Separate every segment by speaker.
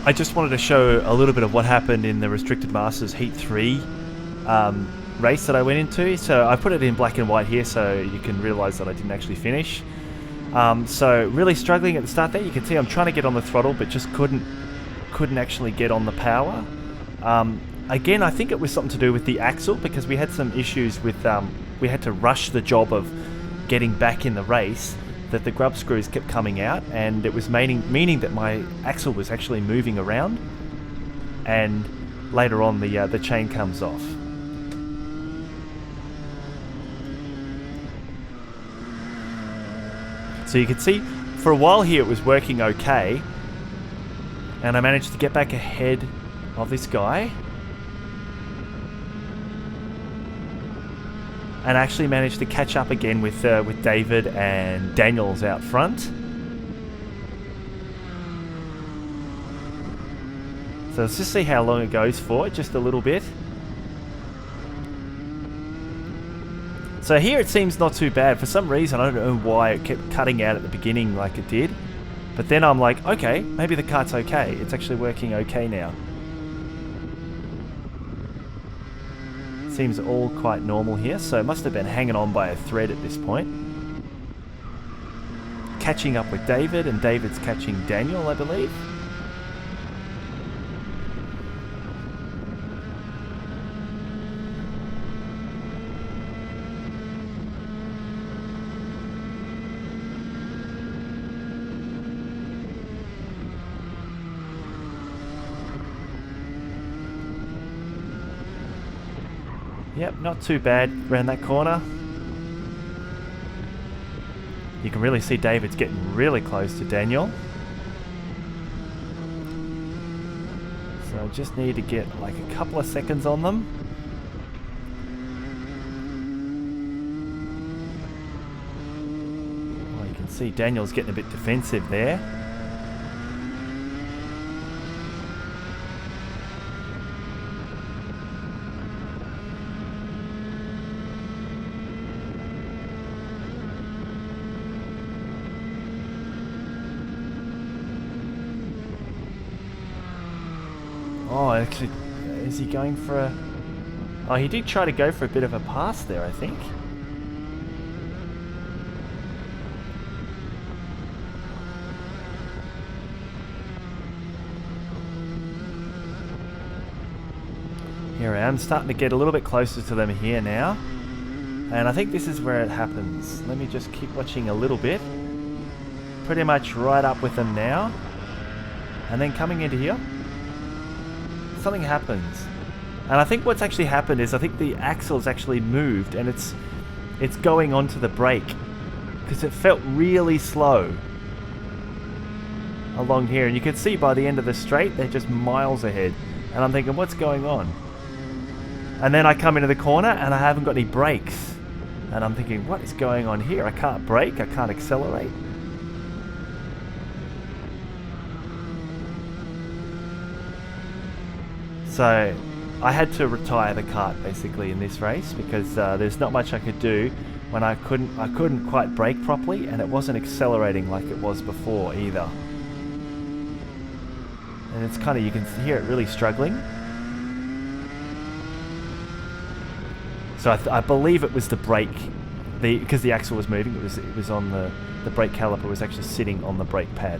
Speaker 1: I just wanted to show a little bit of what happened in the Restricted Masters Heat 3 race that I went into. So I put it in black and white here so you can realise that I didn't actually finish. So really struggling at the start there. You can see I'm trying to get on the throttle but just couldn't actually get on the power. Again, I think it was something to do with the axle, because we had some issues with we had to rush the job of getting back in the race, that the grub screws kept coming out, and it was meaning that my axle was actually moving around, and later on the chain comes off. So you can see for a while here it was working okay, and I managed to get back ahead of this guy, and actually managed to catch up again with David and Daniels out front. So let's just see how long it goes for, just a little bit. So here it seems not too bad. For some reason, I don't know why it kept cutting out at the beginning like it did. But then I'm like, okay, maybe the cart's okay. It's actually working okay now. Seems all quite normal here, so it must have been hanging on by a thread at this point. Catching up with David, and David's catching Daniel, I believe. Yep, not too bad around that corner. You can really see David's getting really close to Daniel. So I just need to get like a couple of seconds on them. Well, you can see Daniel's getting a bit defensive there. Oh, actually, is he going for a... Oh, he did try to go for a bit of a pass there, I think. Here I am, starting to get a little bit closer to them here now. And I think this is where it happens. Let me just keep watching a little bit. Pretty much right up with them now. And then coming into here, something happens. And I think what's actually happened is I think the axle's actually moved, and it's going onto the brake, because it felt really slow along here, and you can see by the end of the straight they're just miles ahead, and I'm thinking, what's going on? And then I come into the corner and I haven't got any brakes, and I'm thinking, what is going on here? I can't brake, I can't accelerate. So I had to retire the kart basically in this race, because there's not much I could do when I couldn't quite brake properly, and it wasn't accelerating like it was before either. And it's kind of, you can hear it really struggling. So I believe it was the brake, because the axle was moving. It was on the brake caliper was actually sitting on the brake pad.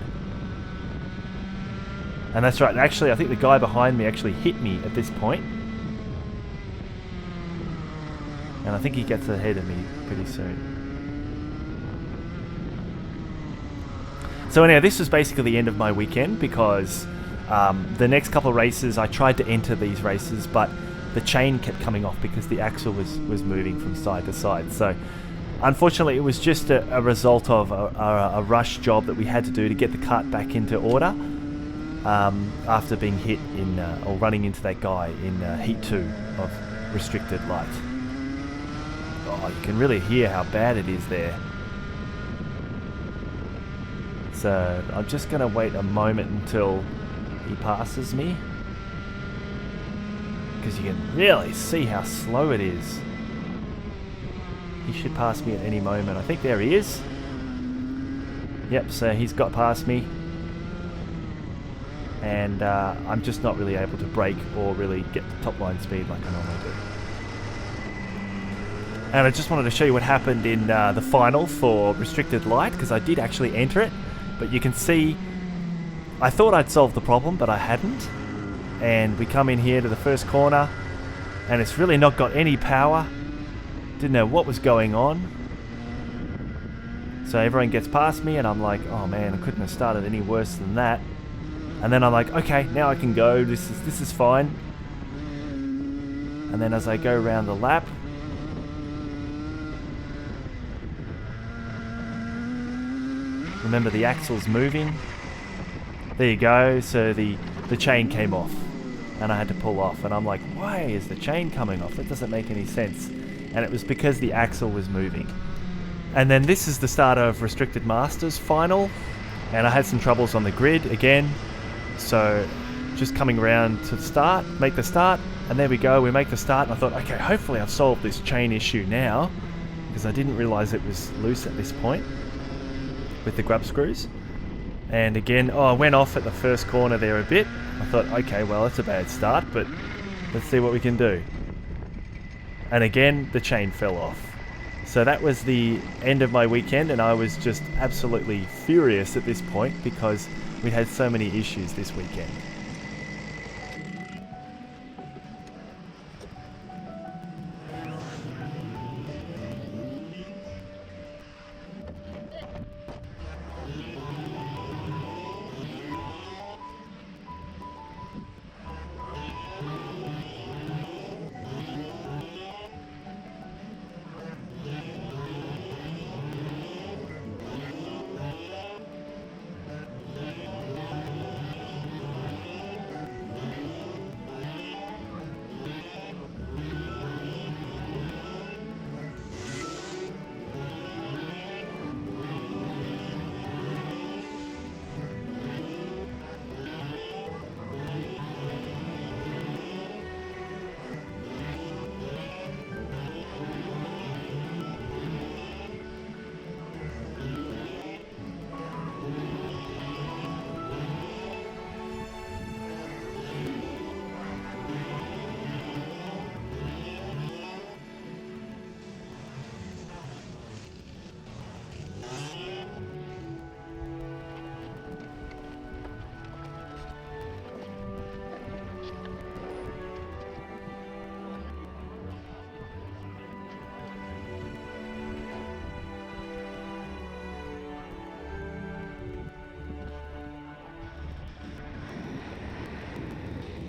Speaker 1: And that's right, actually I think the guy behind me actually hit me at this point. And I think he gets ahead of me pretty soon. So anyhow, this was basically the end of my weekend, because the next couple of races I tried to enter these races, but the chain kept coming off because the axle was moving from side to side. So unfortunately it was just a result of a rush job that we had to do to get the kart back into order. After being hit or running into that guy in Heat 2 of Restricted Light. Oh, you can really hear how bad it is there. So I'm just going to wait a moment until he passes me, because you can really see how slow it is. He should pass me at any moment. I think there he is. Yep, so he's got past me. and I'm just not really able to brake or really get the top line speed like I normally do. And I just wanted to show you what happened in the final for restricted light, because I did actually enter it, but you can see I thought I'd solved the problem, but I hadn't. And we come in here to the first corner, and it's really not got any power. Didn't know what was going on. So everyone gets past me, and I'm like, oh man, I couldn't have started any worse than that. And then I'm like, okay, now I can go. This is fine. And then as I go around the lap, remember the axle's moving. There you go. So the chain came off, and I had to pull off. And I'm like, why is the chain coming off? That doesn't make any sense. And it was because the axle was moving. And then this is the start of Restricted Masters final, and I had some troubles on the grid again. So just coming around to the start, make the start, and there we go, we make the start, and I thought, okay, hopefully I've solved this chain issue now, because I didn't realize it was loose at this point with the grub screws. And again, I went off at the first corner there a bit. I thought, okay, well, that's a bad start, but let's see what we can do. And again, the chain fell off. So that was the end of my weekend, and I was just absolutely furious at this point because we had so many issues this weekend.